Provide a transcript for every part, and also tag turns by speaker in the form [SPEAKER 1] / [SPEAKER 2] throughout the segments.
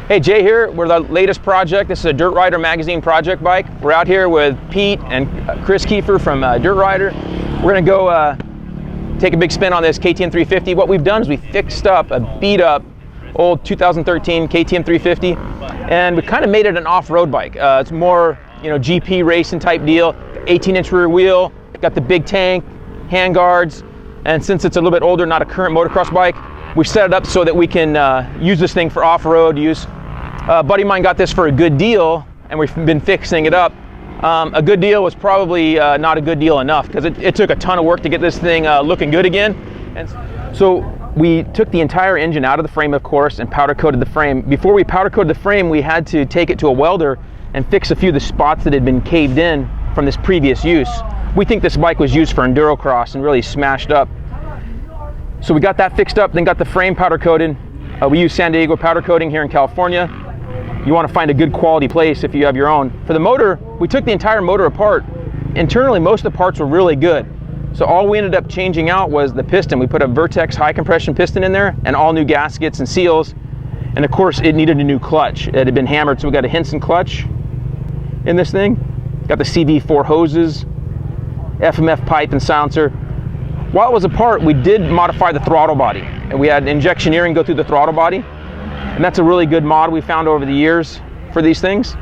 [SPEAKER 1] Hey, Jay here. We're the latest project. This is a Dirt Rider magazine project bike. We're out here with Pete and Chris Kiefer from Dirt Rider. We're going to go take a big spin on this KTM 350. What we've done is we fixed up a beat up old 2013 KTM 350, and we kind of made it an off-road bike. It's more, GP racing type deal. 18-inch rear wheel, got the big tank, hand guards, and since it's a little bit older, not a current motocross bike, we set it up so that we can use this thing for off-road use. A buddy of mine got this for a good deal, and we've been fixing it up. A good deal was probably not a good deal enough, because it took a ton of work to get this thing looking good again. And so we took the entire engine out of the frame, of course, and powder coated the frame. Before we powder coated the frame, we had to take it to a welder and fix a few of the spots that had been caved in from this previous use. We think this bike was used for endurocross and really smashed up. So we got that fixed up, then got the frame powder coated. We use San Diego powder coating here in California. You want to find a good quality place if you have your own. For the motor, we took the entire motor apart. Internally, most of the parts were really good. So all we ended up changing out was the piston. We put a Vertex high compression piston in there and all new gaskets and seals. And of course, it needed a new clutch. It had been hammered, so we got a Hinson clutch in this thing. Got the CV4 hoses, FMF pipe and silencer. While it was apart, we did modify the throttle body, and we had injection earring go through the throttle body, and that's a really good mod we found over the years for these things.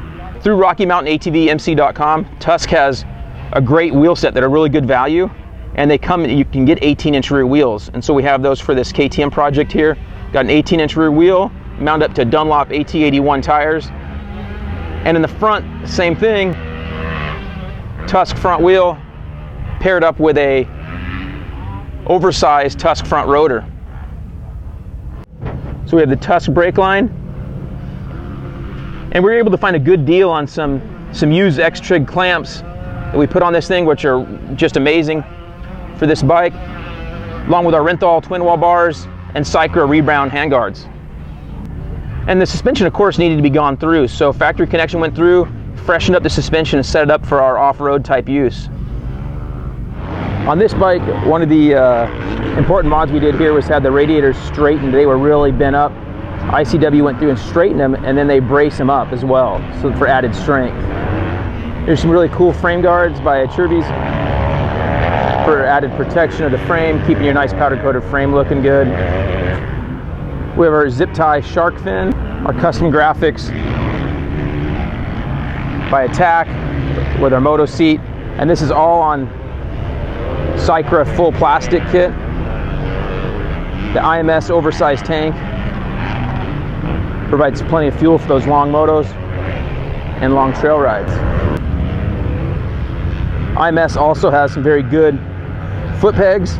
[SPEAKER 1] Through RockyMountainATVMC.com, Tusk has a great wheel set that are really good value, and you can get 18-inch rear wheels, and so we have those for this KTM project here. Got an 18-inch rear wheel, mounted up to Dunlop AT81 tires, and in the front, same thing, Tusk front wheel paired up with a oversized Tusk front rotor. So we have the Tusk brake line, and we were able to find a good deal on some used X-Trig clamps that we put on this thing, which are just amazing for this bike, along with our Renthal twin wall bars and Cycra rebound handguards. And the suspension, of course, needed to be gone through, so factory connection went through, freshened up the suspension and set it up for our off-road type use. On this bike, one of the important mods we did here was have the radiators straightened. They were really bent up. ICW went through and straightened them, and then they brace them up as well, so for added strength. There's some really cool frame guards by Chirby's for added protection of the frame, keeping your nice powder coated frame looking good. We have our zip tie shark fin, our custom graphics by Attack with our moto seat, and this is all on Cycra full plastic kit. The IMS oversized tank provides plenty of fuel for those long motos and long trail rides. IMS also has some very good foot pegs,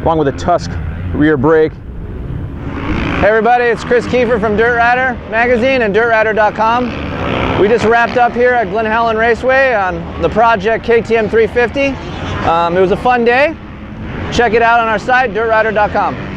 [SPEAKER 1] along with a Tusk rear brake.
[SPEAKER 2] Hey everybody, it's Chris Kiefer from Dirt Rider magazine and DirtRider.com. We just wrapped up here at Glen Helen Raceway on the project KTM 350. It was a fun day. Check it out on our site, DirtRider.com.